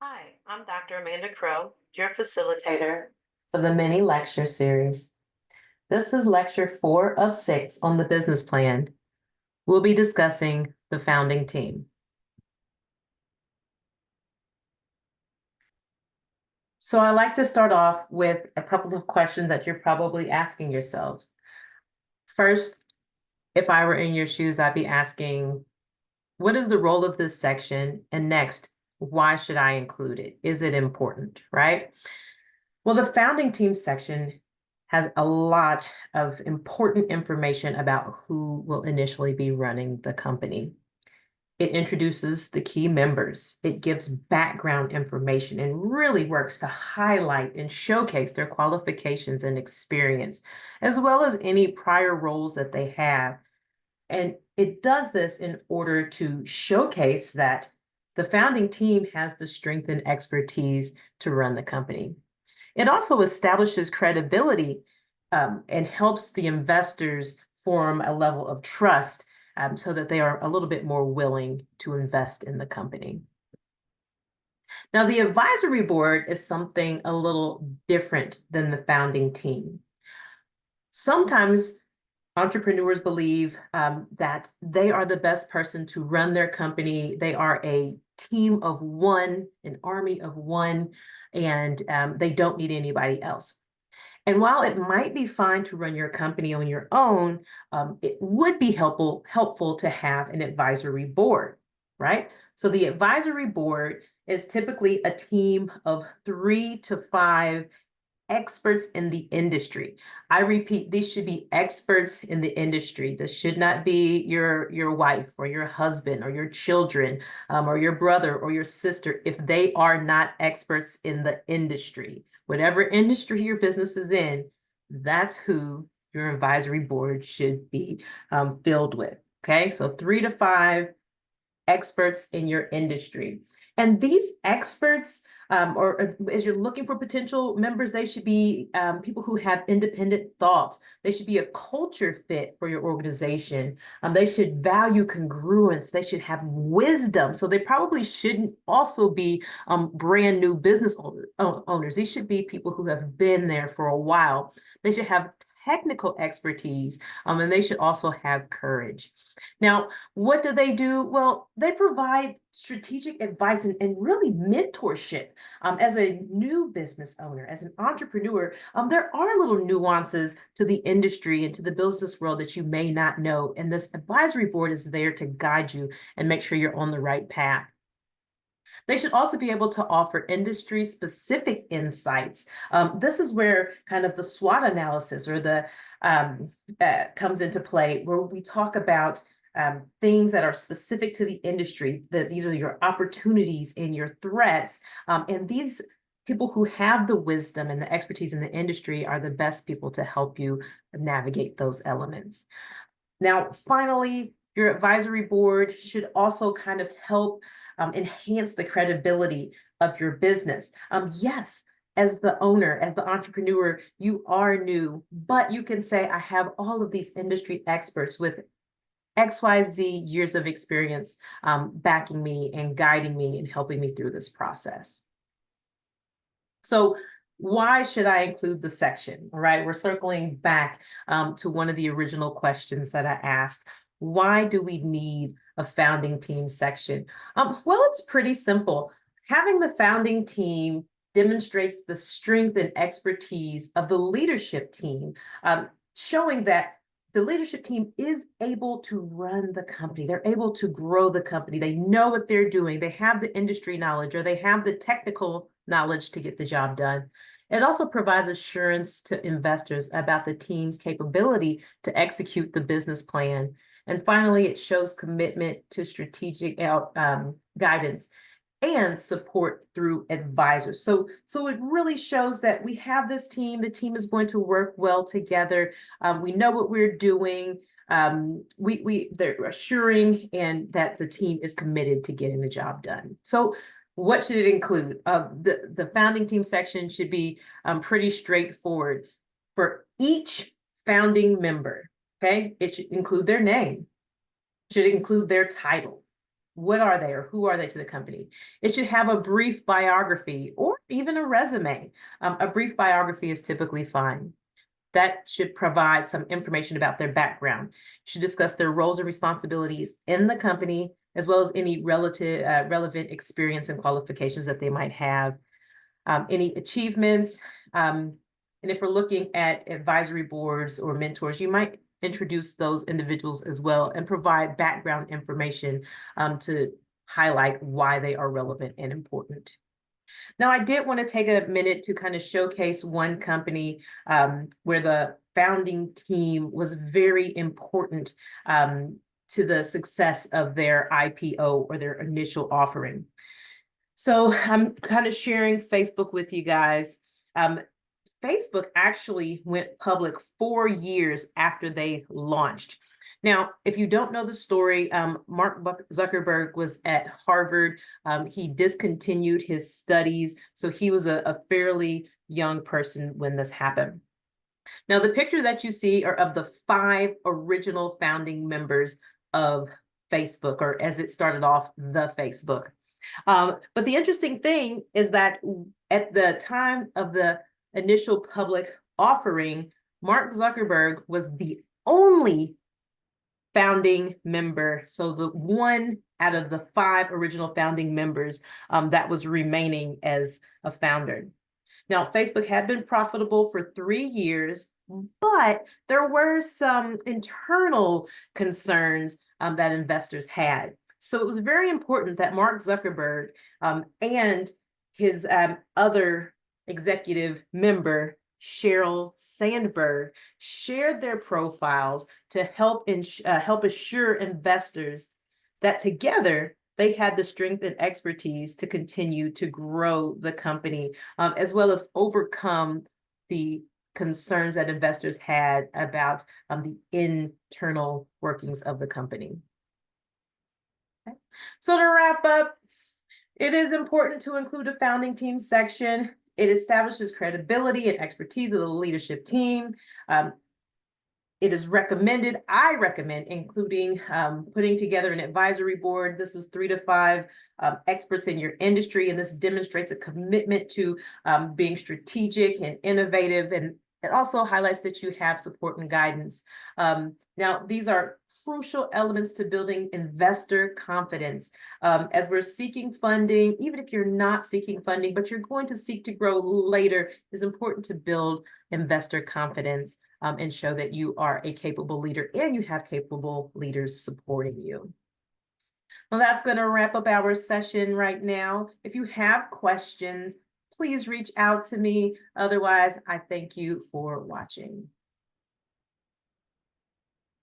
Hi, I'm Dr. Amanda Crow, your facilitator for the mini lecture series. This is lecture 4 of 6 on the business plan. We'll be discussing the founding team. So I like to start off with a couple of questions that you're probably asking yourselves. First, if I were in your shoes, I'd be asking, what is the role of this section? And next, why should I include it? Is it important, right? Well, the founding team section has a lot of important information about who will initially be running the company. It introduces the key members. It gives background information and really works to highlight and showcase their qualifications and experience, as well as any prior roles that they have. And it does this in order to showcase that the founding team has the strength and expertise to run the company. It also establishes credibility and helps the investors form a level of trust so that they are a little bit more willing to invest in the company. Now, the advisory board is something a little different than the founding team. Sometimes entrepreneurs believe that they are the best person to run their company. They are a team of one, an army of one, and they don't need anybody else. And while it might be fine to run your company on your own, it would be helpful to have an advisory board, right? So the advisory board is typically a team of 3 to 5 experts in the industry. I repeat, these should be experts in the industry. This should not be your wife or your husband or your children or your brother or your sister if they are not experts in the industry. Whatever industry your business is in, that's who your advisory board should be filled with. Okay, so 3 to 5 experts in your industry. And these experts, or as you're looking for potential members, they should be people who have independent thoughts. They should be a culture fit for your organization. They should value congruence. They should have wisdom. So they probably shouldn't also be brand new business owners. These should be people who have been there for a while. They should have technical expertise, and they should also have courage. Now, what do? Well, they provide strategic advice and really mentorship. As a new business owner, as an entrepreneur, there are little nuances to the industry and to the business world that you may not know. And this advisory board is there to guide you and make sure you're on the right path. They should also be able to offer industry specific insights. This is where kind of the SWOT analysis or the comes into play, where we talk about things that are specific to the industry, that these are your opportunities and your threats. And these people who have the wisdom and the expertise in the industry are the best people to help you navigate those elements. Now, finally, your advisory board should also kind of help enhance the credibility of your business. Yes, as the owner, as the entrepreneur, you are new, but you can say, I have all of these industry experts with XYZ years of experience backing me and guiding me and helping me through this process. So why should I include the section? All right, we're circling back to one of the original questions that I asked. Why do we need a founding team section? Well, it's pretty simple. Having the founding team demonstrates the strength and expertise of the leadership team, showing that the leadership team is able to run the company. They're able to grow the company. They know what they're doing. They have the industry knowledge or they have the technical knowledge to get the job done. It also provides assurance to investors about the team's capability to execute the business plan. And finally, it shows commitment to strategic guidance and support through advisors. So it really shows that we have this team. The team is going to work well together. We know what we're doing. They're assuring and that the team is committed to getting the job done. So what should it include? The founding team section should be pretty straightforward for each founding member. Okay, it should include their name, should include their title, What are they, or who are they to the company? It should have a brief biography or even a resume. A brief biography is typically fine. That should provide some information about their background. Should discuss their roles and responsibilities in the company, as well as any relevant experience and qualifications that they might have, any achievements. And if we're looking at advisory boards or mentors, you might introduce those individuals as well and provide background information to highlight why they are relevant and important. Now, I did want to take a minute to kind of showcase one company where the founding team was very important to the success of their IPO or their initial offering. So I'm kind of sharing Facebook with you guys. Facebook actually went public 4 years after they launched. Now, if you don't know the story, Mark Zuckerberg was at Harvard. He discontinued his studies, so he was a fairly young person when this happened. Now, the picture that you see are of the 5 original founding members of Facebook, or as it started off, the Facebook. But the interesting thing is that at the time of the initial public offering, Mark Zuckerberg was the only founding member. So the one out of the 5 original founding members that was remaining as a founder. Now, Facebook had been profitable for 3 years, but there were some internal concerns that investors had. So it was very important that Mark Zuckerberg and his other executive member, Sheryl Sandberg, shared their profiles to help assure investors that together they had the strength and expertise to continue to grow the company, as well as overcome the concerns that investors had about the internal workings of the company. Okay. So to wrap up, it is important to include a founding team section. It establishes credibility and expertise of the leadership team. It is recommended, I recommend including putting together an advisory board. This is 3 to 5 experts in your industry, and this demonstrates a commitment to being strategic and innovative, and it also highlights that you have support and guidance. Now, these are crucial elements to building investor confidence. As we're seeking funding, even if you're not seeking funding, but you're going to seek to grow later, it's important to build investor confidence and show that you are a capable leader and you have capable leaders supporting you. Well, that's going to wrap up our session right now. If you have questions, please reach out to me. Otherwise, I thank you for watching.